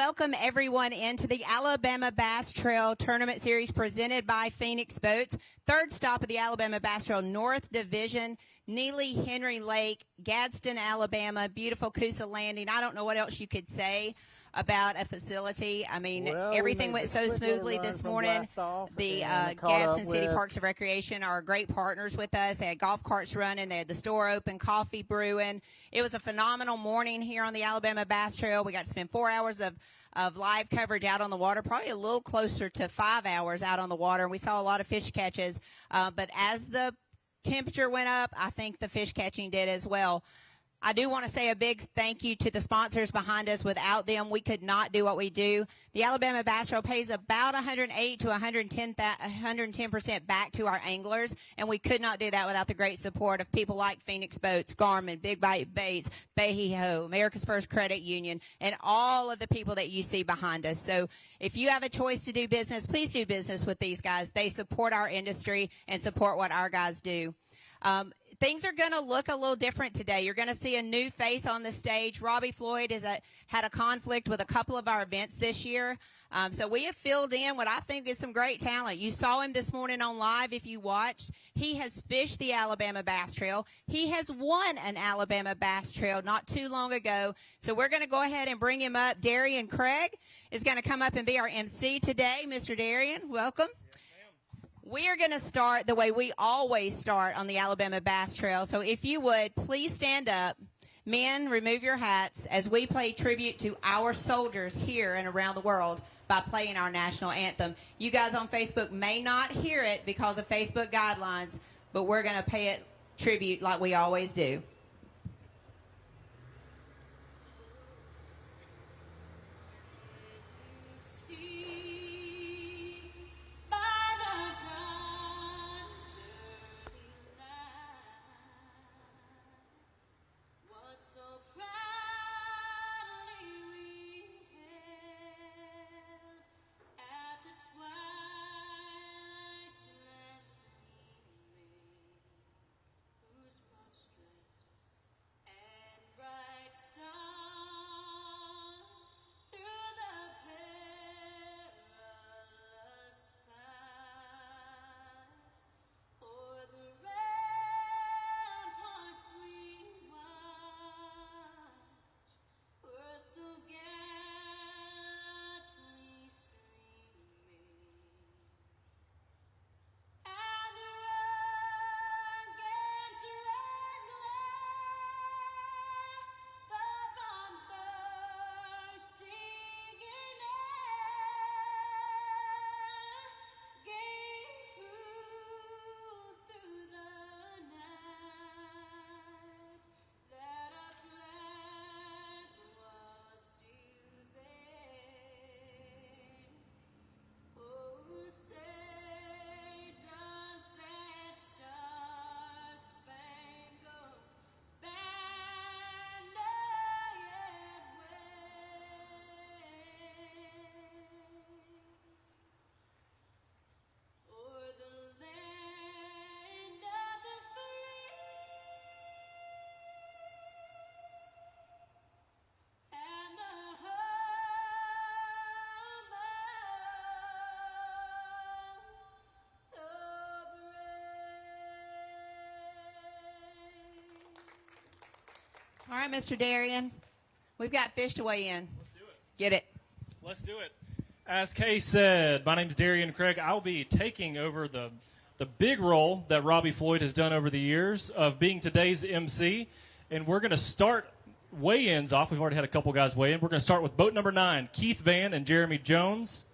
welcome everyone into the Alabama Bass Trail Tournament Series presented by Phoenix Boats. Third stop of the Alabama Bass Trail North Division, Neely Henry Lake, Gadsden, Alabama, beautiful Coosa Landing. I don't know what else you could say about a facility. I mean, everything went so smoothly this morning. The Gadsden City Parks and Recreation are great partners with us. They had golf carts running. They had the store open, coffee brewing. It was a phenomenal morning here on the Alabama Bass Trail. We got to spend 4 hours of live coverage out on the water, probably a little closer to 5 hours out on the water. And we saw a lot of fish catches. But as the temperature went up, I think the fish catching did as well. I do want to say a big thank you to the sponsors behind us. Without them, we could not do what we do. The Alabama Bass Trail pays about 108 to 110% back to our anglers, and we could not do that without the great support of people like Phoenix Boats, Garmin, Big Bite Baits, Bay Ho, America's First Credit Union, and all of the people that you see behind us. So if you have a choice to do business, please do business with these guys. They support our industry and support what our guys do. Things are going to look a little different today. You're going to see a new face on the stage. Robbie Floyd had a conflict with a couple of our events this year. So we have filled in what I think is some great talent. You saw him this morning on live if you watched. He has fished the Alabama Bass Trail. He has won an Alabama Bass Trail not too long ago. So we're going to go ahead and bring him up. Darian Craig is going to come up and be our MC today. Mr. Darian, welcome. We are going to start the way we always start on the Alabama Bass Trail. So if you would, please stand up. Men, remove your hats as we play tribute to our soldiers here and around the world by playing our national anthem. You guys on Facebook may not hear it because of Facebook guidelines, but we're going to pay it tribute like we always do. All right, Mr. Darian, we've got fish to weigh in. Let's do it. Get it. Let's do it. As Kay said, my name's Darian Craig. I'll be taking over the big role that Robbie Floyd has done over the years of being today's MC, and we're going to start weigh-ins off. We've already had a couple guys weigh in. We're going to start with boat number 9, Keith Van and Jeremy Jones.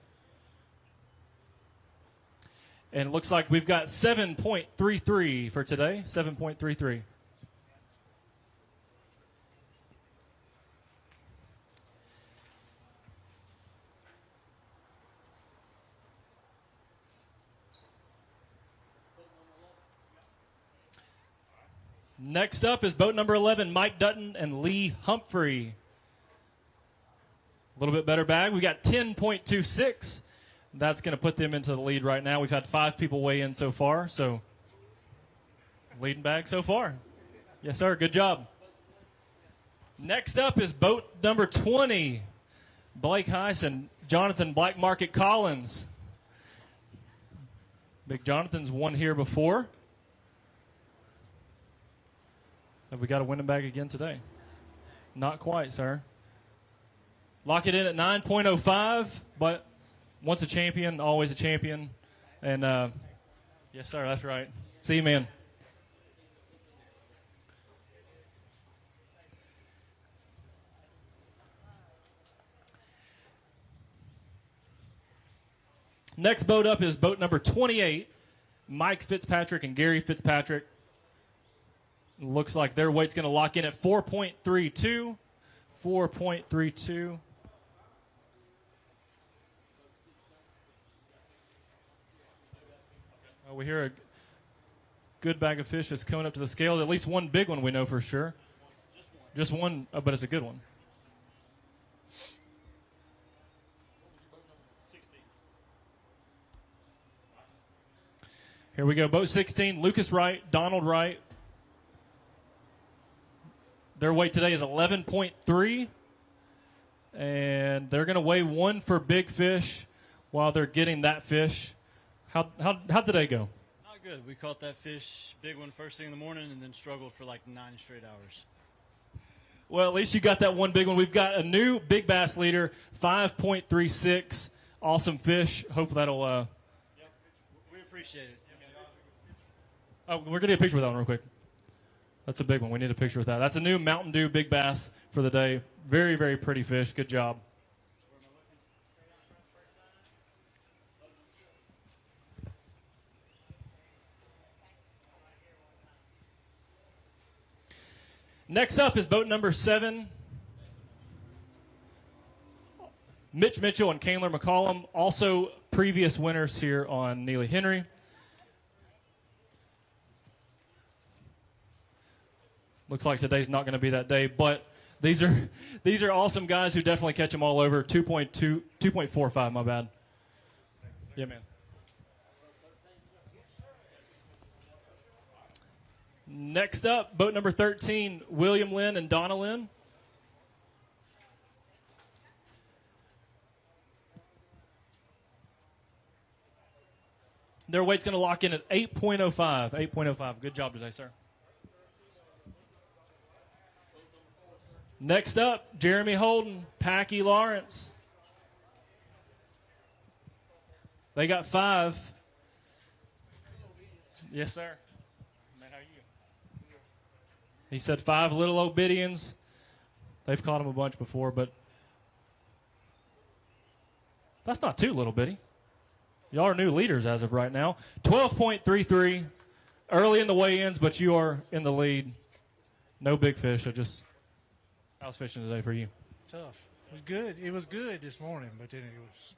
And it looks like we've got 7.33 for today, 7.33. Next up is boat number 11, Mike Dutton and Lee Humphrey. A little bit better bag. We got 10.26. That's going to put them into the lead right now. We've had 5 people weigh in so far, so leading bag so far. Yes, sir. Good job. Next up is boat number 20, Blake Heiss and Jonathan Black Market Collins. Big Jonathan's won here before. Have we got a winning bag again today? Not quite, sir. Lock it in at 9.05, but once a champion, always a champion. And yes, sir, that's right. See you, man. Next boat up is boat number 28, Mike Fitzpatrick and Gary Fitzpatrick. Looks like their weight's going to lock in at 4.32. 4.32. We hear a good bag of fish is coming up to the scale. At least one big one we know for sure. Just one, but it's a good one. Here we go. Boat 16, Lucas Wright, Donald Wright. Their weight today is 11.3. And they're going to weigh one for big fish while they're getting that fish. How'd today go? Not good. We caught that fish, big one, first thing in the morning, and then struggled for like 9 straight hours. Well, at least you got that one big one. We've got a new big bass leader, 5.36. Awesome fish. Hope that'll... Yep. We appreciate it. Oh, we're going to get a picture with that one real quick. That's a big one. We need a picture with that. That's a new Mountain Dew big bass for the day. Very, very pretty fish. Good job. Next up is boat number 7. Mitch Mitchell and Candler McCollum, also previous winners here on Neely Henry. Looks like today's not going to be that day, but these are awesome guys who definitely catch them all over. 2.45, my bad. Yeah, man. Next up, boat number 13, William Lynn and Donna Lynn. Their weight's going to lock in at 8.05. 8.05. Good job today, sir. Next up, Jeremy Holden, Packy Lawrence. They got 5. Yes, sir. Man, how are you? He said 5 little Obidians. They've caught him a bunch before, but that's not too little bitty. Y'all are new leaders as of right now. 12.33. Early in the weigh-ins, but you are in the lead. No big fish, so just... How's fishing today for you? Tough. It was good. It was good this morning, but then it was...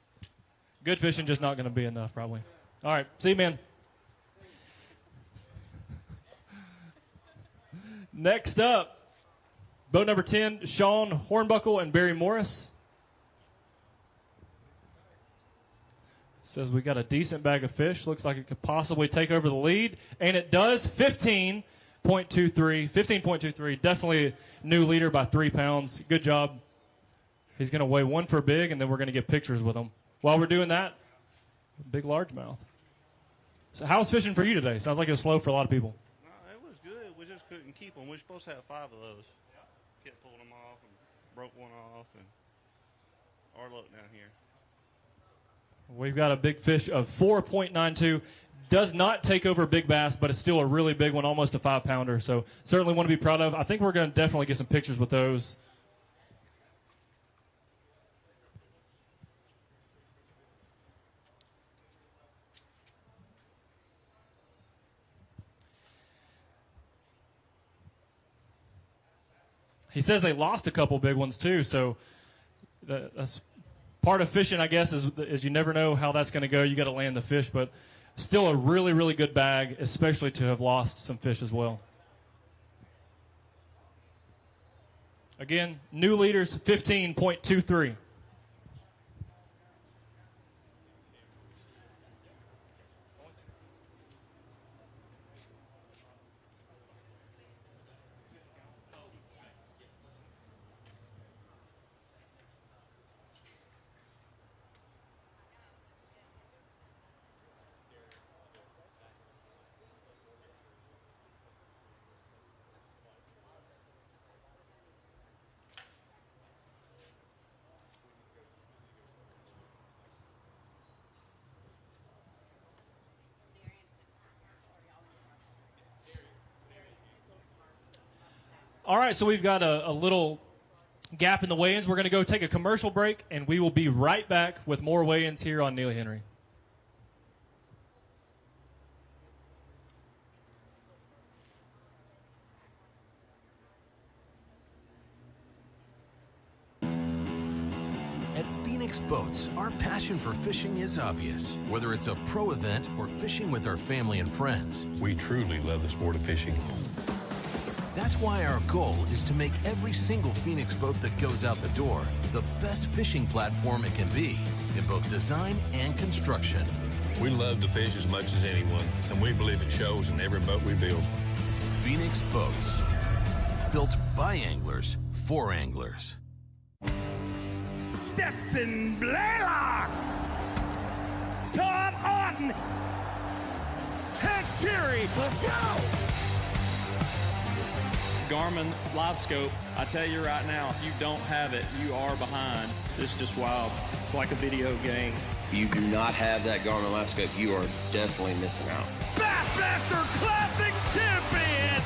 Good fishing, just not going to be enough, probably. All right. See you, man. Next up, boat number 10, Sean Hornbuckle and Barry Morris. Says we got a decent bag of fish. Looks like it could possibly take over the lead. And it does. 15.23. 15.23. Definitely new leader by 3 pounds. Good job. He's going to weigh one for big, and then we're going to get pictures with him. While we're doing that, big largemouth. So how's fishing for you today? Sounds like it was slow for a lot of people. No, it was good. We just couldn't keep them. We're supposed to have 5 of those. Kept pulling them off and broke one off, and our luck down here. We've got a big fish of 4.92. Does not take over big bass, but it's still a really big one, almost a 5-pounder. So certainly want to be proud of. I think we're going to definitely get some pictures with those. He says they lost a couple big ones too, so that's part of fishing, I guess, is you never know how that's going to go. You got to land the fish, but still a really, really good bag, especially to have lost some fish as well. Again, new leaders, 15.23. All right, so we've got a little gap in the weigh-ins. We're going to go take a commercial break, and we will be right back with more weigh-ins here on Neely Henry. At Phoenix Boats, our passion for fishing is obvious. Whether it's a pro event or fishing with our family and friends, We truly love the sport of fishing. that's why our goal is to make every single Phoenix boat that goes out the door the best fishing platform it can be in both design and construction. We love to fish as much as anyone, and we believe it shows in every boat we build. Phoenix Boats, built by anglers for anglers. Stetson Blaylock, Todd Auden, Hank Geary, let's go! Garmin Live Scope, I tell you right now, if you don't have it, you are behind. It's just wild. It's like a video game. If you do not have that Garmin Live Scope, you are definitely missing out. Bassmaster Classic champion!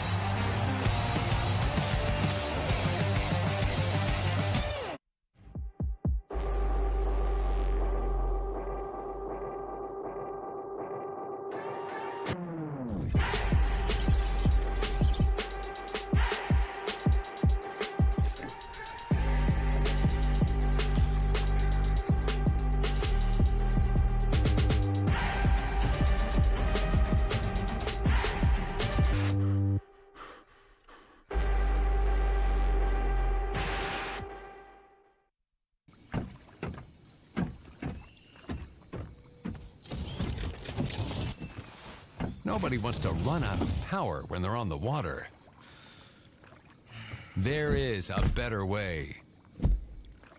Nobody wants to run out of power when they're on the water. There is a better way.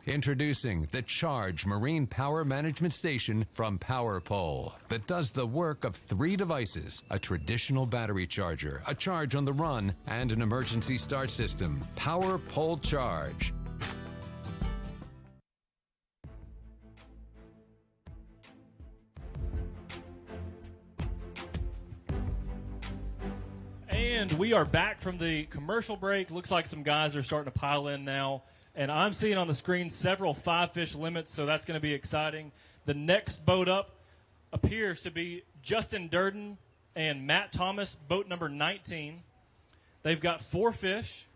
Introducing the Charge Marine Power Management Station from PowerPole that does the work of 3 devices: a traditional battery charger, a charge on the run, and an emergency start system. PowerPole Charge. And we are back from the commercial break. Looks like some guys are starting to pile in now. And I'm seeing on the screen several 5-fish limits, so that's going to be exciting. The next boat up appears to be Justin Durden and Matt Thomas, boat number 19. They've got 4 fish.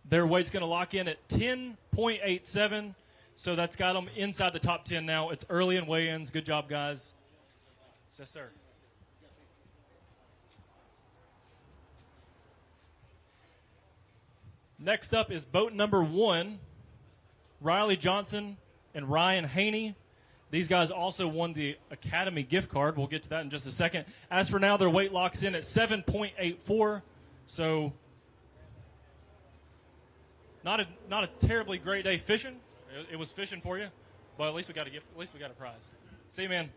Their weight's going to lock in at 10.87. So that's got them inside the top 10 now. It's early in weigh-ins. Good job, guys. Yes, sir. Next up is boat number 1, Riley Johnson and Ryan Haney. These guys also won the Academy gift card. We'll get to that in just a second. As for now, their weight locks in at 7.84. So not a terribly great day fishing. It was fishing for you, but at least we got a gift. At least we got a prize. See you, man.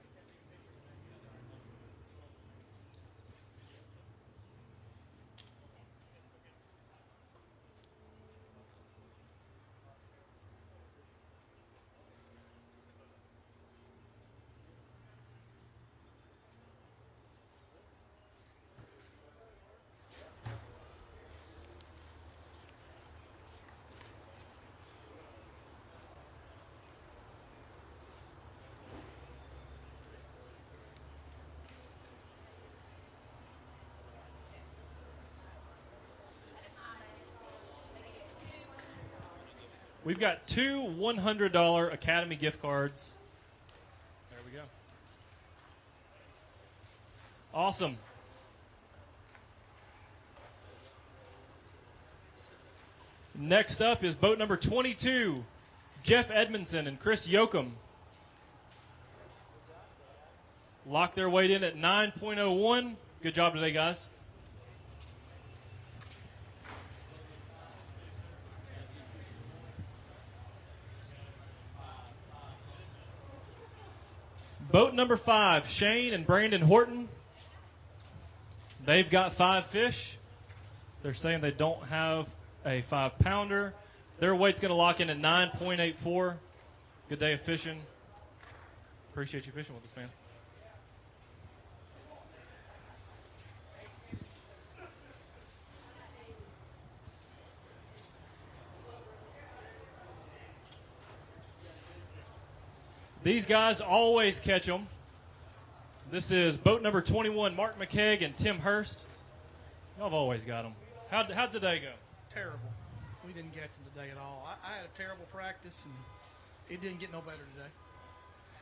We've got 2 $100 Academy gift cards. There we go. Awesome. Next up is boat number 22, Jeff Edmondson and Chris Yoakum. Lock their weight in at 9.01. Good job today, guys. Boat number 5, Shane and Brandon Horton. They've got 5 fish. They're saying they don't have a 5-pounder. Their weight's going to lock in at 9.84. Good day of fishing. Appreciate you fishing with us, man. These guys always catch them. This is boat number 21, Mark McKegg and Tim Hurst. Y'all have always got them. How'd today go? Terrible. We didn't catch them today at all. I had a terrible practice, and it didn't get no better today.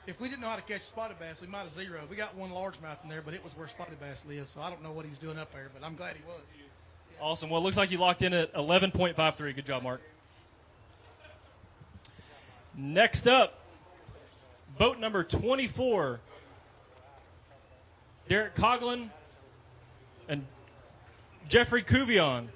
If we didn't know how to catch spotted bass, we might have zeroed. We got one largemouth in there, but it was where spotted bass lives, so I don't know what he was doing up there, but I'm glad he was. Yeah. Awesome. Well, it looks like you locked in at 11.53. Good job, Mark. Next up, boat number 24, Derek Coughlin and Jeffrey Cuvion.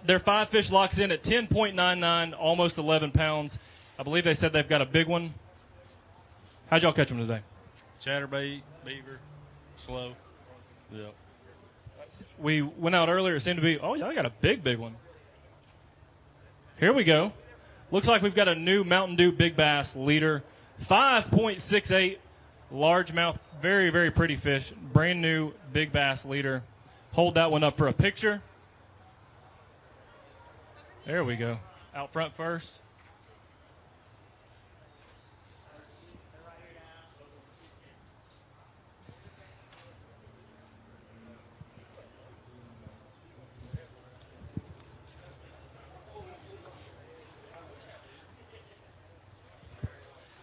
Their 5 fish locks in at 10.99, almost 11 pounds. I believe they said they've got a big one. How'd y'all catch them today? Chatterbait, beaver, slow. Yep. We went out earlier. It seemed to be, oh, y'all got a big one. Here we go. Looks like we've got a new Mountain Dew Big Bass leader. 5.68 largemouth. Very, very pretty fish. Brand new Big Bass leader. Hold that one up for a picture. There we go. Out front first.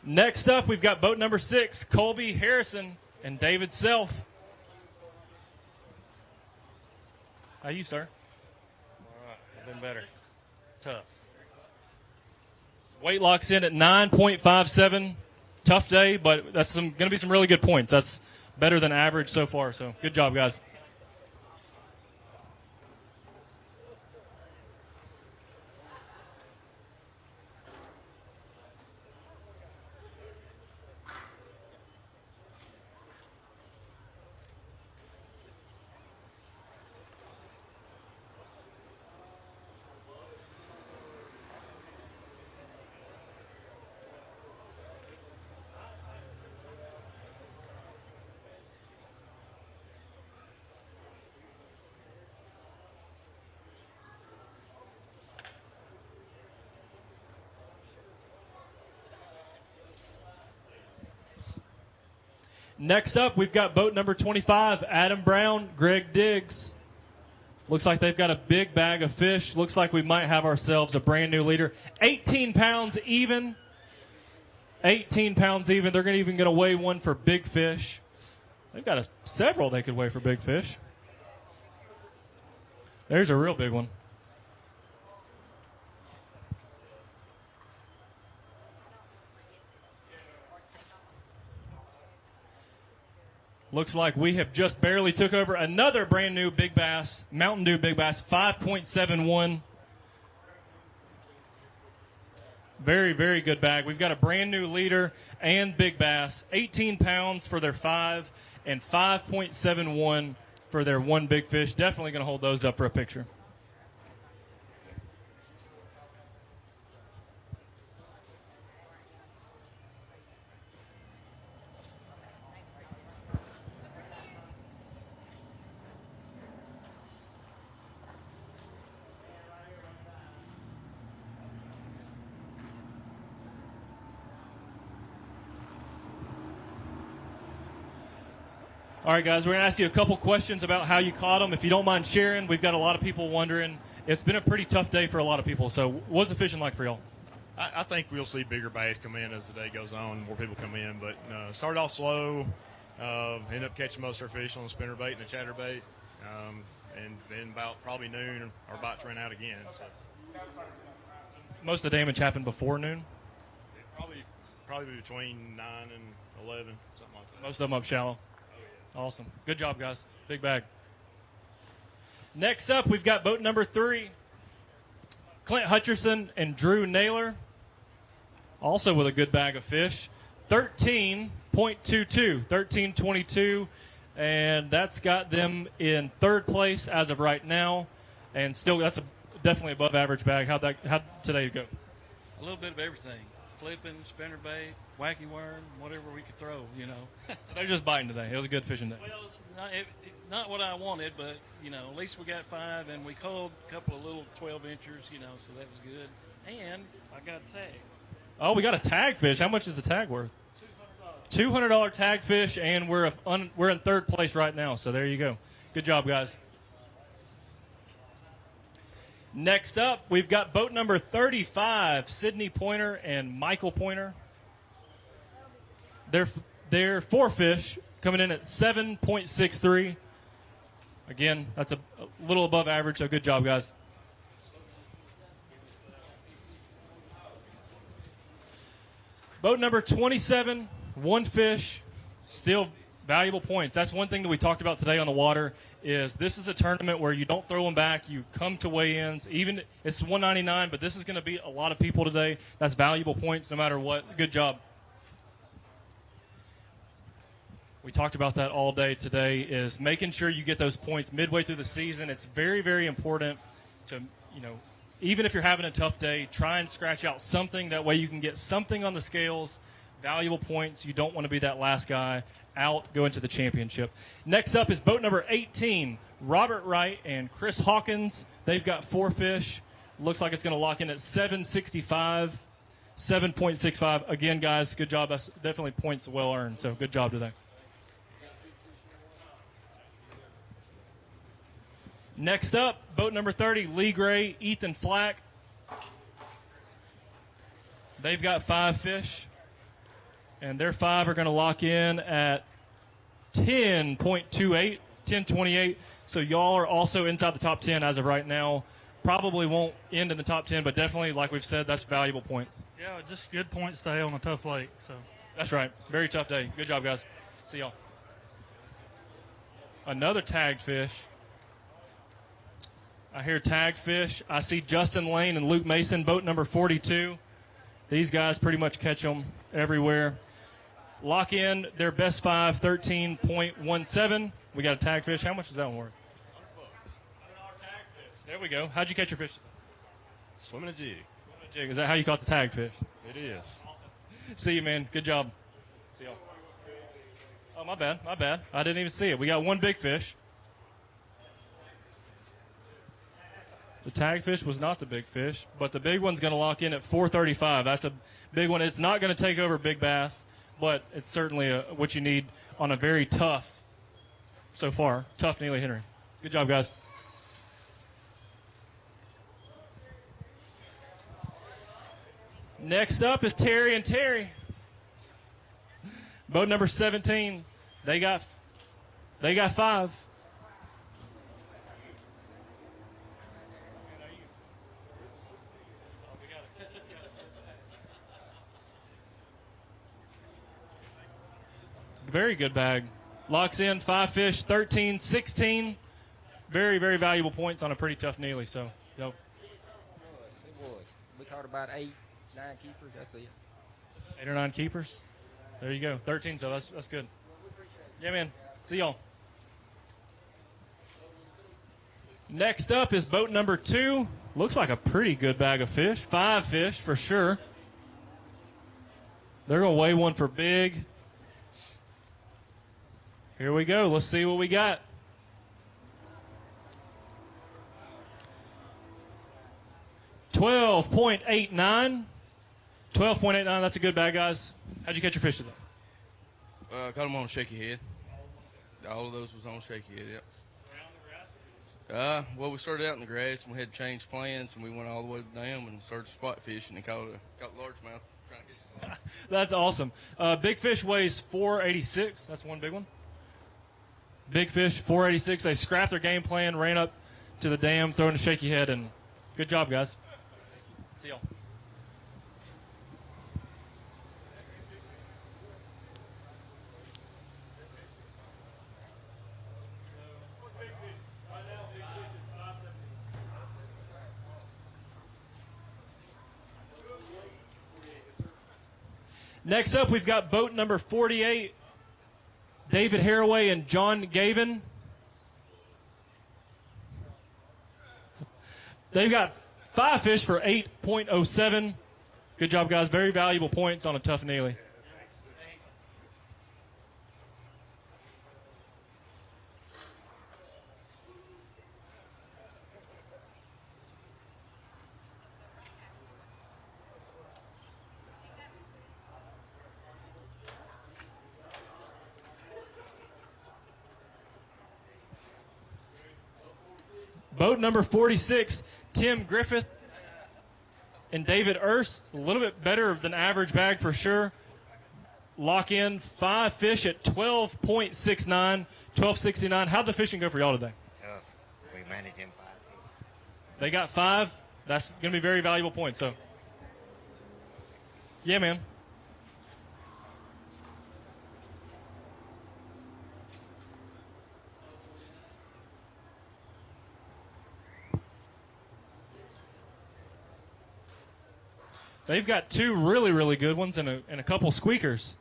Next up, we've got boat number 6, Colby Harrison and David Self. How you, sir? All right, I've been better. Tough. Weight locks in at 9.57. Tough day, but that's going to be some really good points. That's better than average so far, so good job, guys. Next up, we've got boat number 25, Adam Brown, Greg Diggs. Looks like they've got a big bag of fish. Looks like we might have ourselves a brand new leader. 18 pounds even. 18 pounds even. They're even going to weigh one for big fish. They've got several they could weigh for big fish. There's a real big one. Looks like we have just barely took over another brand new Big Bass, Mountain Dew Big Bass, 5.71. Very, very good bag. We've got a brand new leader and Big Bass, 18 pounds for their 5 and 5.71 for their one big fish. Definitely going to hold those up for a picture. All right, guys, we're going to ask you a couple questions about how you caught them. If you don't mind sharing, we've got a lot of people wondering. It's been a pretty tough day for a lot of people. So what's the fishing like for y'all? I think we'll see bigger bass come in as the day goes on, more people come in. But started off slow, ended up catching most of our fish on the spinnerbait and the chatterbait. And then about probably noon, our bites ran out again. So. Most of the damage happened before noon? Probably between 9 and 11, something like that. Most of them up shallow. Awesome. Good job, guys. Big bag. Next up, we've got boat number 3, Clint Hutcherson and Drew Naylor, also with a good bag of fish. 13.22, 13.22, and that's got them in 3rd place as of right now, and still that's definitely above average bag. How'd today go? A little bit of everything. Flipping, spinnerbait, wacky worm, whatever we could throw, you know. So they're just biting today. It was a good fishing day. Well, not what I wanted, but, you know, at least we got 5, and we caught a couple of little 12-inchers, you know, so that was good. And I got a tag. Oh, we got a tag fish. How much is the tag worth? $200 tag fish, and we're in third place right now, so there you go. Good job, guys. Next up, we've got boat number 35, Sydney Pointer and Michael Pointer. They're 4 fish coming in at 7.63. Again, that's a little above average, so good job, guys. Boat number 27, 1 fish, still valuable points. That's one thing that we talked about today on the water is this is a tournament where you don't throw them back. You come to weigh-ins. Even it's $199, but this is going to beat a lot of people today. That's valuable points no matter what. Good job. We talked about that all day today is making sure you get those points midway through the season. It's very, very important to, you know, even if you're having a tough day, try and scratch out something. That way you can get something on the scales, valuable points. You don't want to be that last guy out, go into the championship. Next up is boat number 18, Robert Wright and Chris Hawkins. They've got 4 fish. Looks like it's going to lock in at 765, 7.65. Again, guys, good job. That's definitely points well earned, so good job today. Next up, boat number 30, Lee Gray, Ethan Flack. They've got 5 fish, and their 5 are going to lock in at 10.28, 10.28. So y'all are also inside the top 10 as of right now. Probably won't end in the top 10, but definitely, like we've said, that's valuable points. Yeah, just good points today on a tough lake. So that's right. Very tough day. Good job, guys. See y'all. Another tagged fish. I hear tag fish. I see Justin Lane and Luke Mason, boat number 42. These guys pretty much catch them everywhere. Lock in their best 5, 13.17. We got a tag fish. How much is that one worth? $100 tag fish. There we go. How'd you catch your fish? Swimming a jig. Swimming a jig. Is that how you caught the tag fish? It is. Awesome. See you, man. Good job. See y'all. Oh, my bad. My bad. I didn't even see it. We got 1 big fish. The tag fish was not the big fish, but the big one's going to lock in at 435. That's a big one. It's not going to take over big bass, but it's certainly what you need on a very tough, so far, tough Neely Henry. Good job, guys. Next up is Terry and Terry. Boat number 17. They got 5. Very good bag. Locks in 5 fish, 13, 16. Very, very valuable points on a pretty tough Neely. So, yep. It was. We caught about 8, 9 keepers. That's it. 8 or 9 keepers. There you go. 13. So that's good. Yeah, man. See y'all. Next up is boat number 2. Looks like a pretty good bag of fish. 5 fish for sure. They're gonna weigh one for big. Here we go. Let's see what we got. $12.89. 12.89. That's a good bag, guys. How'd you catch your fish today? Caught them on shaky head. All of those was on shaky head, yep. Well, we started out in the grass, and we had to change plans, and we went all the way down and started spot fishing and caught largemouth. Trying to get That's awesome. Big fish weighs 486. That's one big one. Big fish, 486. They scrapped their game plan, ran up to the dam, throwing a shaky head, and good job, guys. See y'all. Next up, we've got boat number 48, David Haraway and John Gavin. They've got 5 fish for 8.07. Good job, guys. Very valuable points on a tough Neely. Boat number 46, Tim Griffith and David Urs. A little bit better than average bag for sure. Lock in 5 fish at 12.69, 12.69. How'd the fishing go for y'all today? Tough. We managed in 5. They got 5. That's going to be very valuable points. So, yeah, man. They've got 2 really, really good ones and a couple squeakers.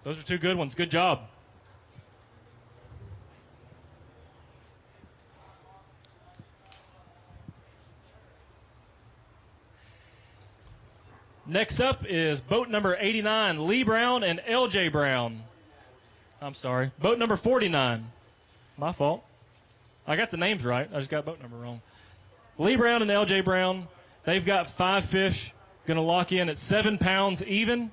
Those are 2 good ones. Good job. Next up is boat number 89, Lee Brown and LJ Brown. I'm sorry. Boat number 49. My fault. I got the names right. I just got boat number wrong. Lee Brown and LJ Brown. They've got 5 fish, going to lock in at 7 pounds even.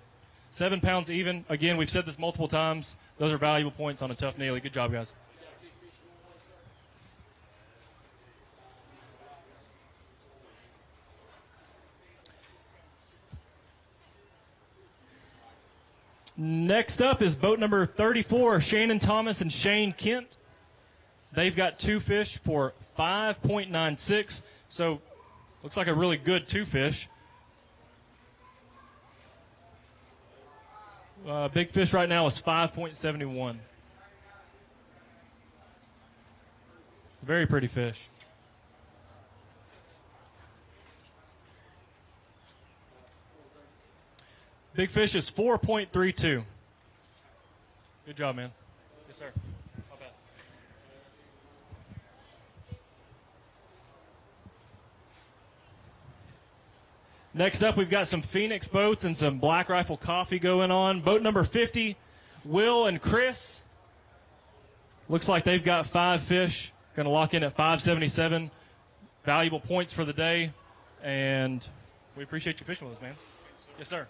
7 pounds even. Again, we've said this multiple times. Those are valuable points on a tough Neely. Good job, guys. Next up is boat number 34, Shannon Thomas and Shane Kent. They've got 2 fish for 5.96. So, looks like a really good 2 fish. Big fish right now is 5.71. Very pretty fish. Big fish is 4.32. Good job, man. Yes, sir. Not bad. Next up, we've got some Phoenix boats and some Black Rifle coffee going on. Boat number 50, Will and Chris. Looks like they've got 5 fish. Going to lock in at 5.77. Valuable points for the day. And we appreciate you fishing with us, man. Yes, sir.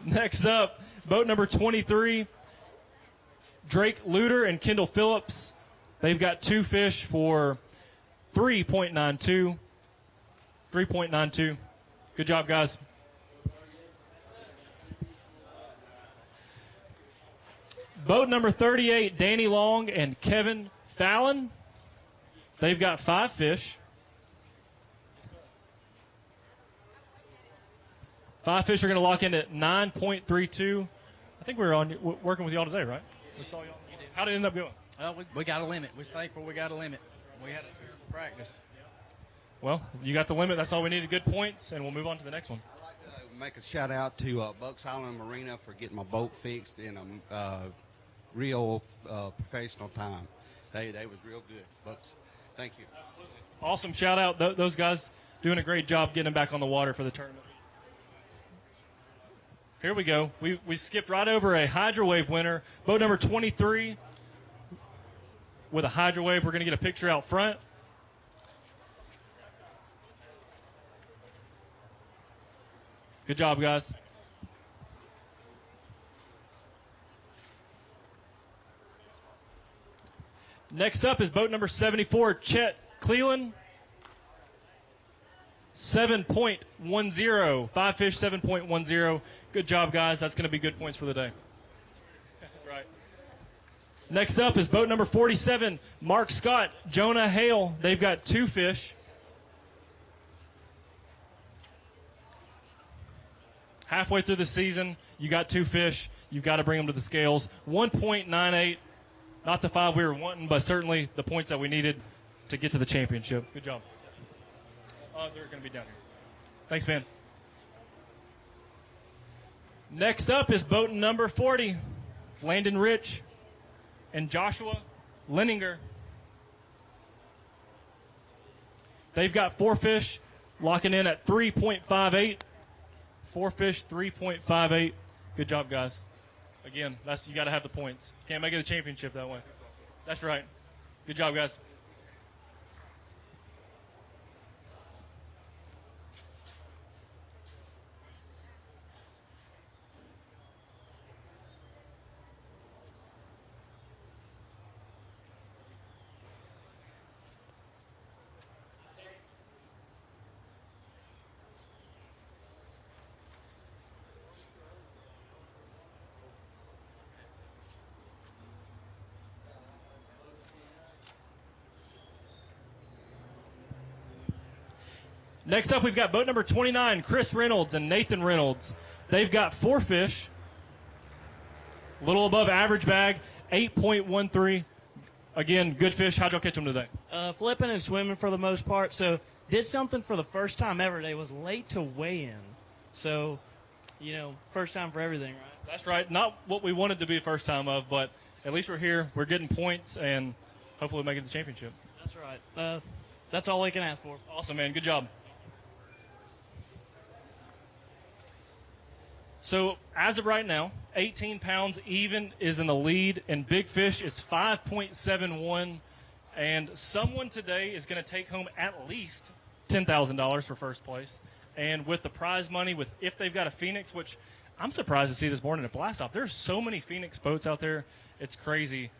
Next up, boat number 23, Drake Luter and Kendall Phillips. They've got 2 fish for 3.92. 3.92. Good job, guys. Boat number 38, Danny Long and Kevin Fallon. They've got 5 fish. 5 fish are going to lock in at 9.32. I think we were working with y'all today, right? We saw y'all. How did it end up going? Well, we got a limit. We're thankful we got a limit. We had a terrible practice. Well, you got the limit. That's all we needed. Good points, and we'll move on to the next one. I'd like to make a shout out to Bucks Island Marina for getting my boat fixed in a real professional time. They was real good. Bucks, thank you. Absolutely. Awesome shout out. Those guys doing a great job getting them back on the water for the tournament. Here we go. We skipped right over a Hydrowave winner. Boat number 23 with a Hydrowave. We're going to get a picture out front. Good job, guys. Next up is boat number 74, Chet Cleland. 7.10. 5 fish, 7.10. Good job, guys. That's going to be good points for the day. Right. Next up is boat number 47, Mark Scott, Jonah Hale. They've got 2 fish. Halfway through the season, you got 2 fish. You've got to bring them to the scales. 1.98. Not the 5 we were wanting, but certainly the points that we needed to get to the championship. Good job. They're going to be down here. Thanks, man. Next up is boat number 40, Landon Rich and Joshua Leninger. They've got 4 fish locking in at 3.58. 4 fish, 3.58. Good job, guys. Again, you got to have the points. Can't make it a championship that way. That's right. Good job, guys. Next up, we've got boat number 29, Chris Reynolds and Nathan Reynolds. They've got 4 fish, a little above average bag, 8.13. Again, good fish. How'd y'all catch them today? Flipping and swimming for the most part. So did something for the first time ever. They was late to weigh in. So, first time for everything, right? That's right. Not what we wanted to be first time of, but at least we're here. We're getting points, and hopefully we'll make it to the championship. That's right. That's all we can ask for. Awesome, man. Good job. So as of right now, 18 pounds even is in the lead, and Big Fish is 5.71. And someone today is going to take home at least $10,000 for first place. And with the prize money, if they've got a Phoenix, which I'm surprised to see this morning at Blast Off. There's so many Phoenix boats out there. It's crazy.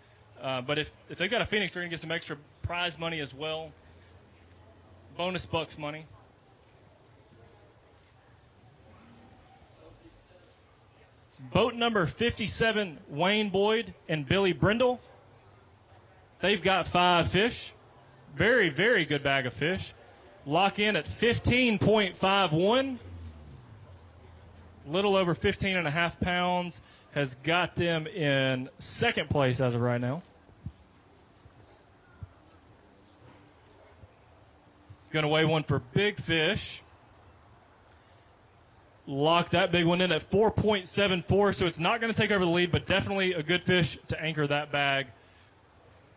But if they've got a Phoenix, they're going to get some extra prize money as well. Bonus bucks money. Boat number 57, Wayne Boyd and Billy Brindle. They've got 5 fish. Very, very good bag of fish. Lock in at 15.51. Little over 15.5 pounds. Has got them in second place as of right now. Going to weigh one for Big Fish. Lock that big one in at 4.74, so it's not going to take over the lead, but definitely a good fish to anchor that bag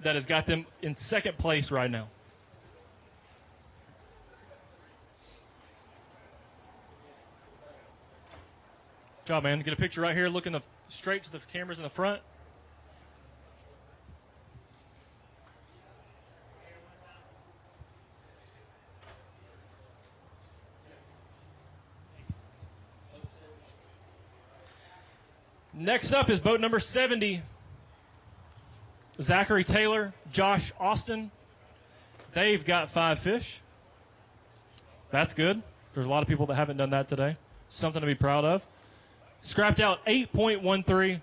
that has got them in second place right now. Good job, man. Get a picture right here, looking straight to the cameras in the front. Next up is boat number 70. Zachary Taylor, Josh Austin. They've got 5 fish. That's good. There's a lot of people that haven't done that today. Something to be proud of. Scrapped out 8.13.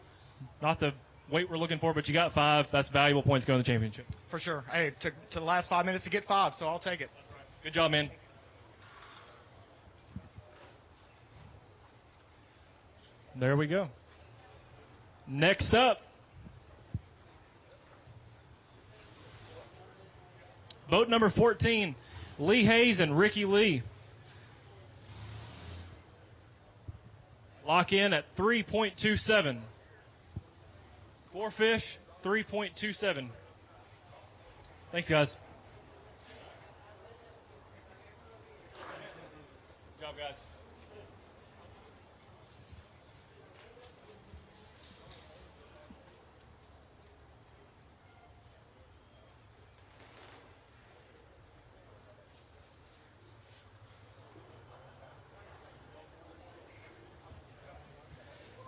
Not the weight we're looking for, but you got 5. That's valuable points going to the championship. For sure. Hey, took to the last 5 minutes to get 5, so I'll take it. Good job, man. There we go. Next up, boat number 14, Lee Hayes and Ricky Lee. Lock in at 3.27. 4 fish, 3.27. Thanks, guys. Good job, guys.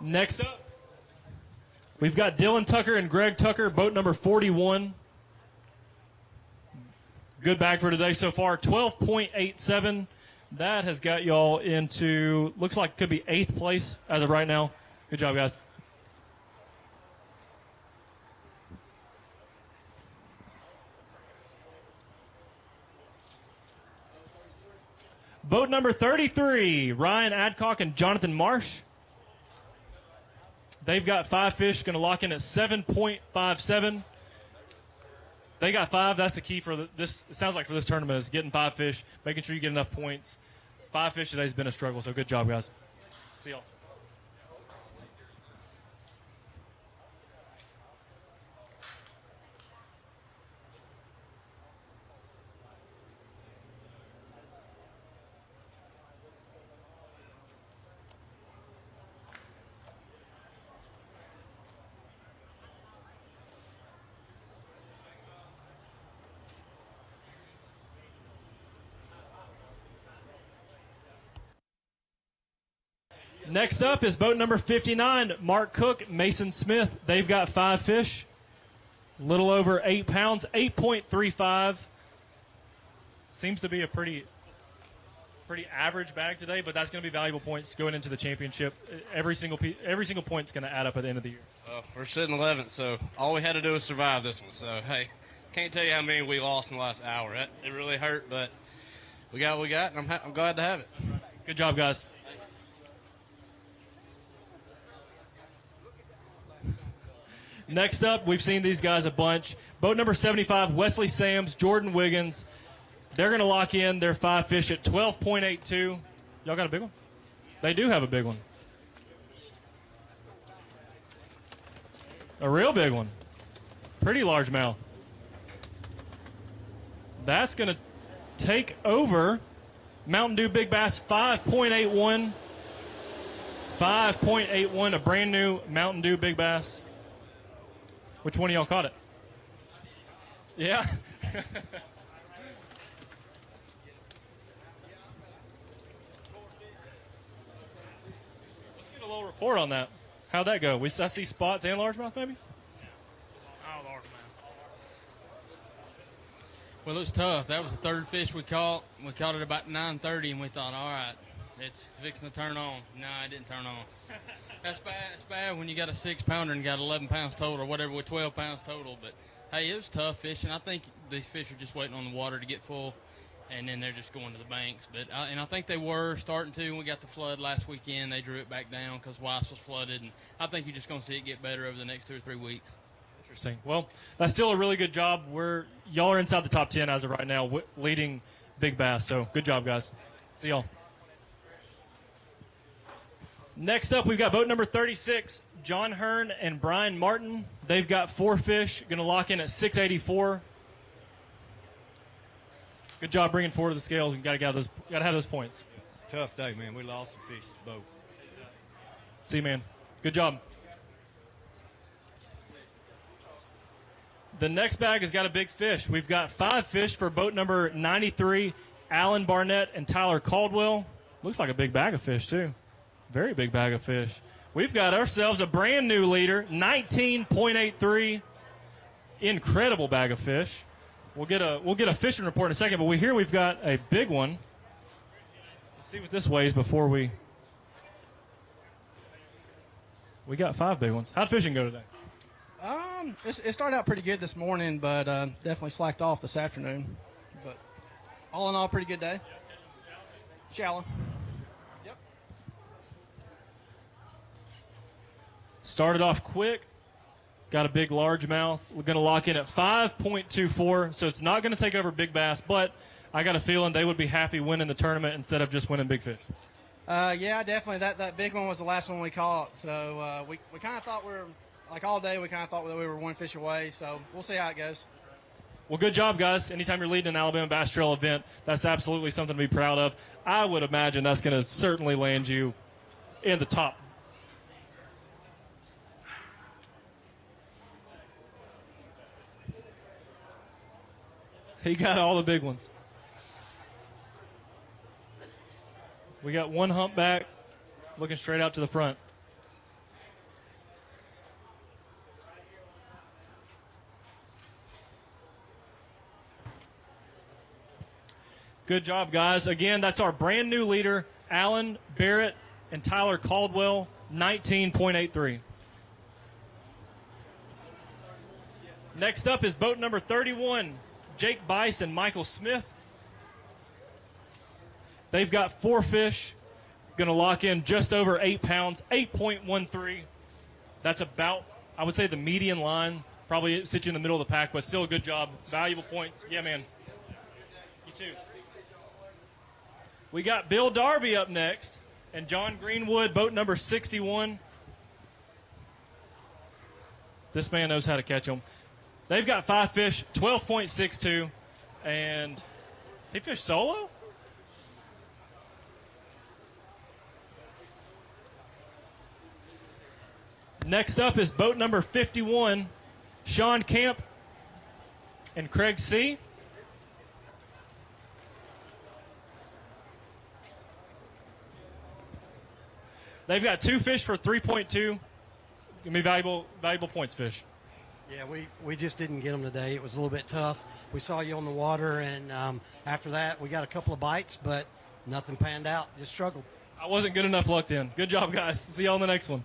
Next up, we've got Dylan Tucker and Greg Tucker, boat number 41. Good bag for today so far, 12.87. That has got y'all into, looks like could be 8th place as of right now. Good job, guys. Boat number 33, Ryan Adcock and Jonathan Marsh. They've got 5 fish, going to lock in at 7.57. They got 5. That's the key for this. It sounds like for this tournament is getting 5 fish, making sure you get enough points. 5 fish today has been a struggle, so good job, guys. See y'all. Next up is boat number 59, Mark Cook, Mason Smith. They've got 5 fish, a little over 8 pounds, 8.35. Seems to be a pretty average bag today, but that's going to be valuable points going into the championship. Every single point's going to add up at the end of the year. We're sitting 11th, so all we had to do was survive this one. So, hey, can't tell you how many we lost in the last hour. It really hurt, but we got what we got, and I'm glad to have it. Good job, guys. Next up, we've seen these guys a bunch. Boat number 75, Wesley Sams, Jordan Wiggins. They're going to lock in their 5 fish at 12.82. Y'all got a big one? They do have a big one. A real big one. Pretty largemouth. That's going to take over Mountain Dew Big Bass 5.81. 5.81, a brand new Mountain Dew Big Bass. Which one of y'all caught it? Yeah? Let's get a little report on that. How'd that go? I see spots and largemouth, maybe? Oh, largemouth. Well, it was tough. That was the third fish we caught. We caught it about 9:30, and we thought, all right, it's fixing to turn on. No, it didn't turn on. That's bad. It's bad when you got a 6-pounder and got 11 pounds total or whatever with 12 pounds total. But, hey, it was tough fishing. I think these fish are just waiting on the water to get full, and then they're just going to the banks. But I think they were starting to. When we got the flood last weekend, they drew it back down because Weiss was flooded. And I think you're just going to see it get better over the next 2 or 3 weeks. Interesting. Well, that's still a really good job. Y'all are inside the top 10 as of right now, leading Big Bass. So good job, guys. See y'all. Next up, we've got boat number 36, John Hearn and Brian Martin. They've got 4 fish, going to lock in at 684. Good job bringing 4 to the scale. You got to have those points. Tough day, man. We lost some fish to the boat. See, man. Good job. The next bag has got a big fish. We've got 5 fish for boat number 93, Alan Barnett and Tyler Caldwell. Looks like a big bag of fish, too. Very big bag of fish. We've got ourselves a brand new leader, 19.83. Incredible bag of fish. We'll get a fishing report in a second, but we've got a big one. Let's see what this weighs before we got 5 big ones. How'd fishing go today? It started out pretty good this morning, but definitely slacked off this afternoon. But all in all, pretty good day. Shallow. Yep. Started off quick. Got a big largemouth. We're going to lock in at 5.24, so it's not going to take over Big Bass, but I got a feeling they would be happy winning the tournament instead of just winning big fish. Yeah, definitely. That big one was the last one we caught, so we kind of thought all day we kind of thought that we were 1 fish away, so we'll see how it goes. Well, good job, guys. Anytime you're leading an Alabama Bass Trail event, that's absolutely something to be proud of. I would imagine that's going to certainly land you in the top. He got all the big ones. We got 1 humpback looking straight out to the front. Good job, guys. Again, that's our brand new leader, Alan Barrett and Tyler Caldwell, 19.83. Next up is boat number 31, Jake Bice and Michael Smith. They've got 4 fish, going to lock in just over 8 pounds, 8.13. That's about, I would say, the median line. Probably sit you in the middle of the pack, but still a good job. Valuable points. Yeah, man. You too. We got Bill Darby up next and John Greenwood, boat number 61. This man knows how to catch them. They've got 5 fish, 12.62, and he fished solo? Next up is boat number 51, Sean Camp and Craig C. They've got 2 fish for 3.2. Gonna be valuable points fish. Yeah, we just didn't get them today. It was a little bit tough. We saw you on the water, and after that, we got a couple of bites, but nothing panned out. Just struggled. I wasn't good enough luck then. Good job, guys. See y'all on the next one.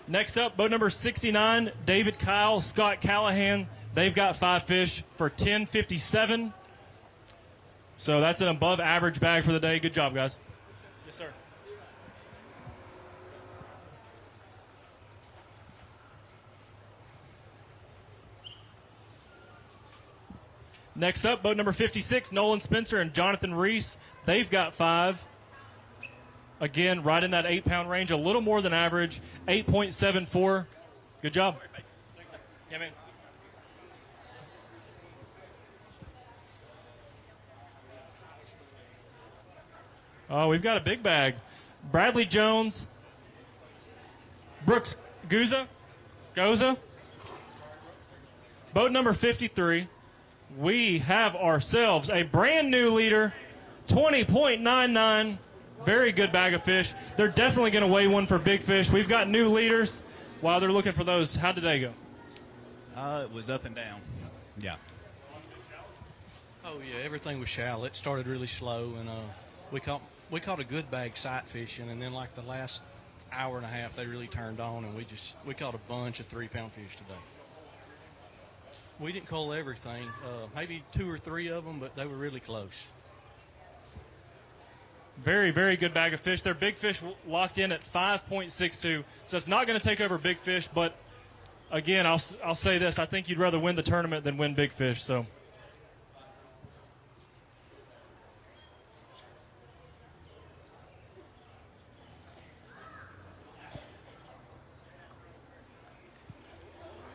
Next up, boat number 69, David Kyle, Scott Callahan. They've got 5 fish for 10.57. So that's an above average bag for the day. Good job, guys. Yes, sir. Next up, boat number 56, Nolan Spencer and Jonathan Reese. They've got 5. Again, right in that 8-pound range, a little more than average, 8.74. Good job. Yeah, man. Oh, we've got a big bag. Bradley Jones, Brooks Goza, boat number 53. We have ourselves a brand new leader, 20.99. Very good bag of fish. They're definitely going to weigh one for big fish. We've got new leaders. While they're looking for those, how did they go? It was up and down. Yeah. Oh yeah, everything was shallow. It started really slow, and we caught a good bag sight fishing, and then like the last hour and a half, they really turned on, and we caught a bunch of 3-pound fish today. We didn't cull everything, maybe 2 or 3 of them, but they were really close. Very, very good bag of fish. Their big fish locked in at 5.62, so it's not going to take over big fish, but again, I'll say this. I think you'd rather win the tournament than win big fish, so.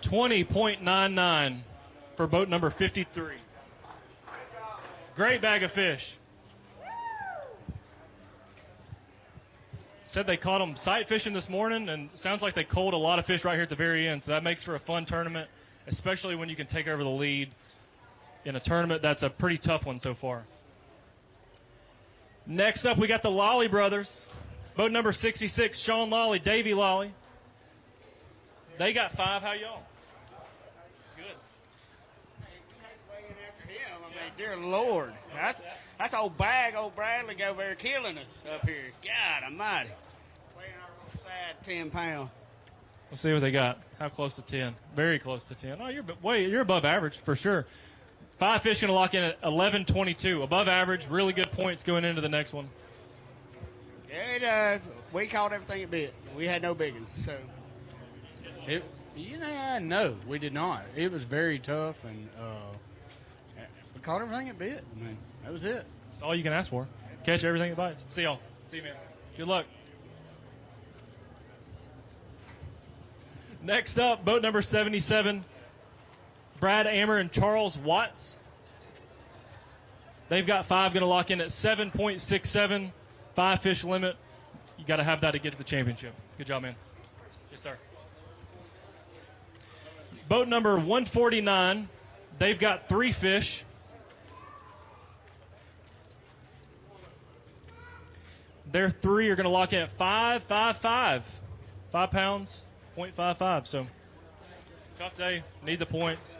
$20.99 for boat number 53. Great bag of fish. Said they caught them sight fishing this morning, and sounds like they culled a lot of fish right here at the very end, so that makes for a fun tournament, especially when you can take over the lead in a tournament that's a pretty tough one so far. Next up, we got the Lolly brothers. Boat number 66, Sean Lolly, Davey Lolly. They got 5. How y'all? Dear Lord, that's old Bradley over there killing us up here. God almighty. Weighing our little sad 10 pound. Let's see what they got. How close to 10? Very close to 10. Oh, you're above average for sure. 5 fish going to lock in at 11.22. Above average, really good points going into the next one. Yeah, we caught everything a bit. We had no big ones, so. No, we did not. It was very tough, and we caught everything it bit. I mean, that was it. That's all you can ask for. Catch everything it bites. See y'all. See you, man. Good luck. Next up, boat number 77, Brad Amer and Charles Watts. They've got 5 going to lock in at 7.67, 5 fish limit. You got to have that to get to the championship. Good job, man. Yes, sir. Boat number 149, they've got 3 fish. Their 3 are going to lock in at 5.55. 5 pounds, 0.55. So, tough day. Need the points.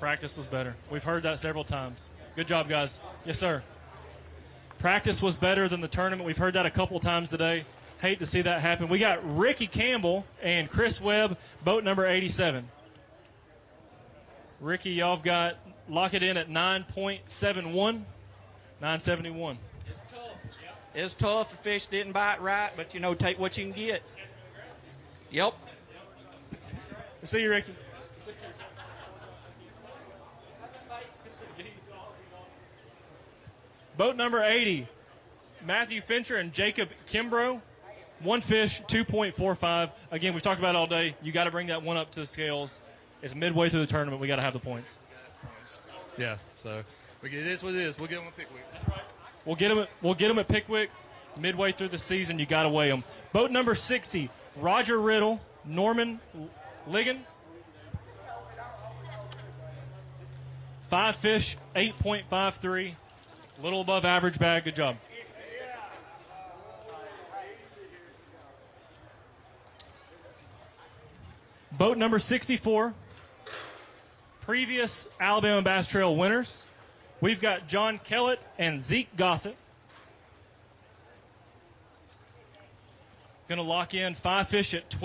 Practice was better. We've heard that several times. Good job, guys. Yes, sir. Practice was better than the tournament. We've heard that a couple times today. Hate to see that happen. We got Ricky Campbell and Chris Webb, boat number 87. Ricky, y'all have got, lock it in at 9.71, 971. It's tough. The fish didn't bite right, but, take what you can get. Yep. See you, Ricky. Boat number 80, Matthew Fincher and Jacob Kimbrough. 1 fish, 2.45. Again, we've talked about it all day. You got to bring that one up to the scales. It's midway through the tournament. We got to have the points. Yeah, so it is what it is. We'll get them at Pickwick. That's right. We'll get them at Pickwick. Midway through the season, you got to weigh them. Boat number 60, Roger Riddle, Norman Ligon. 5 fish, 8.53. Little above average bag. Good job. Boat number 64, previous Alabama Bass Trail winners. We've got John Kellett and Zeke Gossett. Going to lock in 5 fish at 12.